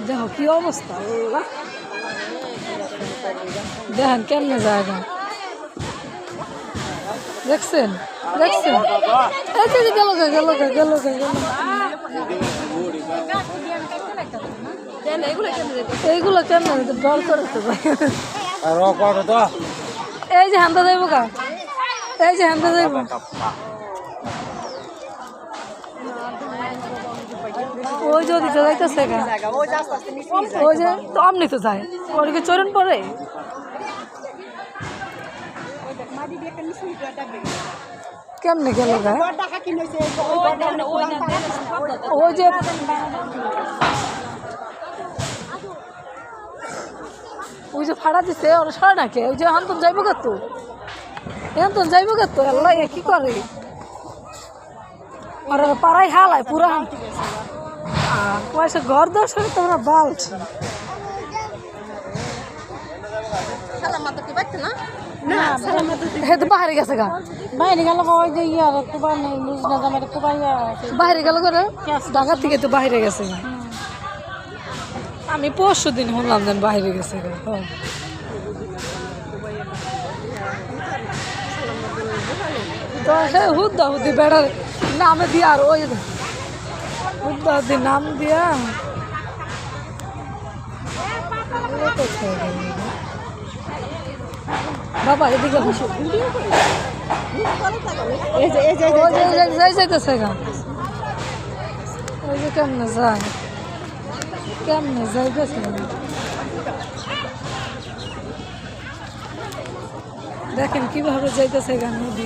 দেখো কি অবস্থা, দেখেন কেমনে জায়গা, দেখছেন দেখছেন, গেল গেল গেল গেল। এইগুলো কেমন ডর করে তো, এই যে হান্দা যাইব গা, এই যে হান্দা যাইব, ওই যে ওদিকে যাইতেছে গা, ওই যে তো আমনি তো যায়, ওদিকে চরণ পরে কেমনে গেল গা, ওই যে ওই যে ফাড়া দিছে ওরা সরা নাকি, ওই যে হান্তন যাইব গা, তো হান্তন যাইব গা, তো আল্লাহ কি করে আর পাড়াই হালায় পুরা পয়সা ঘর দোষ করে তোমরা বালছে বাহারে গেছে গা, বাইরে গেল ওই যে ইয়ার বাইরে গেল করে ঢাকা থেকে তো বাইরে গেছে গা, আমি পরশু দিন শুনলাম যেন বাইরে গেছে গা। তো সে হুদ্দা হুদ্দি বেড়ার নামে দিয়া, আর ওই হুদ্দা হুদ্দি নাম দিয়া বাবা এদিকে যাইতেছে গা, ওই যে কেমনে যায়, কেমনে যাইতেছে, দেখেন কিভাবে যাইতেছে গা নদী,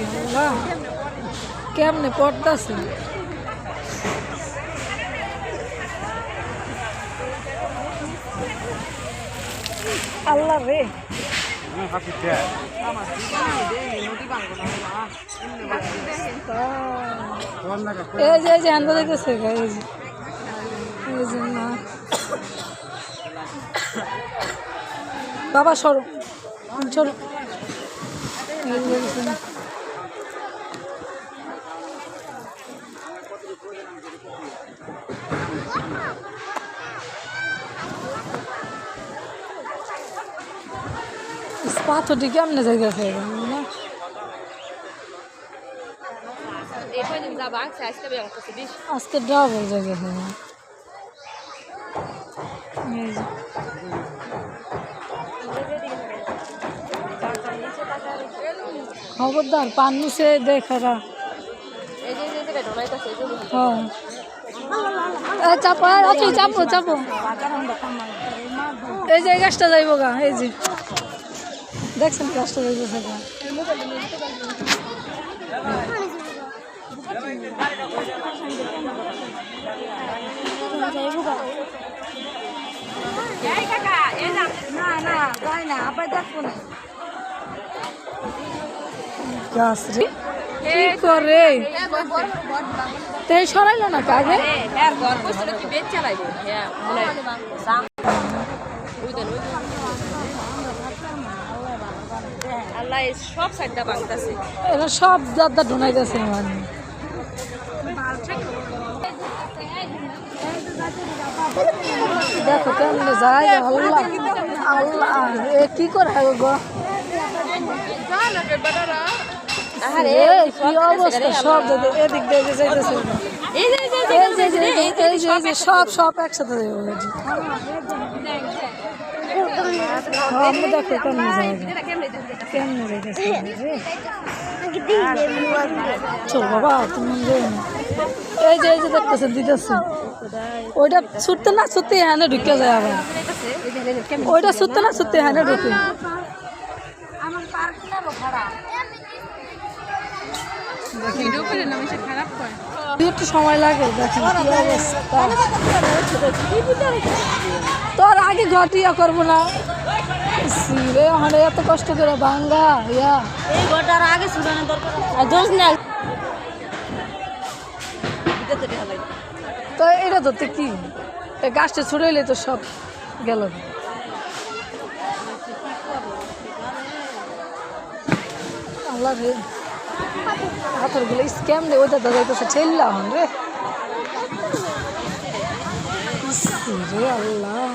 কেমনে পড়তেছে, আল্লাহ রে। এই যে আন্দা যাইতেছে গা, এই যে না বাবা সরো সরো, পাথরটি কেমনে যাইতেছে না, আজকে ডাবল জায়গা খবরদার পান নিচে দেখারা, চাপো চাপো চাপো, এই যে গাছটা যাইব গা, এই যে দেখছেন গাছটা যাইতেছে গা, গাছ রে কি করে সরাইল না কাগে, সব সাইডটা বাংতাছে, এরা সব দাদা ঢুনাইতেছে মানে, দেখো কেমনে যায়, আল্লাহ আল্লাহ কি করে গো, কি অবস্থা, সব এদিক দিয়ে যাইতেছে, সব সব একসাথে দেখো কেমনে যায়, কেমনে যাইতেছে, চল বাবা তুমি এই যে দেখতেছে দিতেছে, ওইটা ছুটতে না ছুটতে হ্যাঁ ঢুকে যায়, আবার ওইটা ছুটতে না ছুটতে হ্যাঁ ঢুকে, একটু সময় লাগে, দেখেন কি অবস্থা, তোর আগে ঘটিয়া করবো না রে, মানে এত কষ্ট করে ভাঙ্গা ইয়া, এই ঘরটার আগে ছুটানো দরকার, আর দোষ নাই তো এটা ধরতে কি, গাছটা ছুড়াইলে তো সব গেল, আল্লাহ রে পাথরগুলো স্ক্যাম রে, ওইটা যাইতেছে ছেল্লা হন রে, রে আল্লাহ,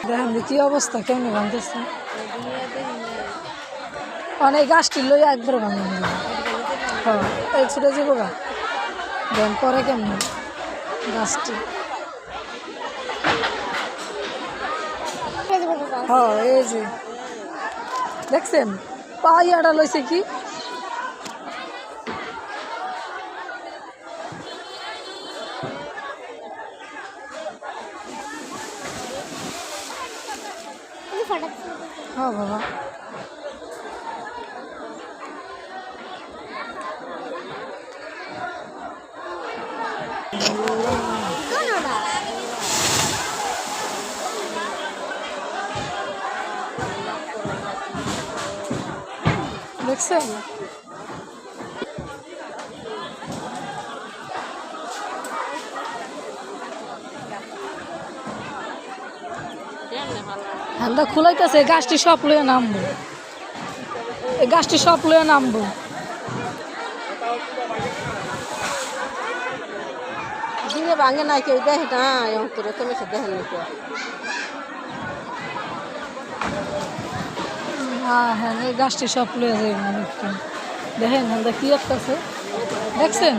দেখেন কি অবস্থা, কেমন ভাঙতেছে। অনেক গাছটি লই একবার ভাঙে নিল। হ্যাঁ এই ছুটে যাবো গা, দেন পরে কেমন গাছটি। হ্যাঁ এই যে দেখছেন পাইয়াটা লইছে কি, হ্যাঁ বাবা দেখছেন। হ্যান্ডা খুলাইতেছে, গাছটি সব লয়ে নামবো, এই গাছটি সব লয়ে নামবো। দিনে ভাঙে না কেউ দেখে না, অন্তরে তুমি সে দেখেন নাকি। হ্যাঁ হ্যাঁ এই গাছটি সব লয়ে যাই একটু দেখেন হ্যান্ডা কি করতেছে দেখছেন।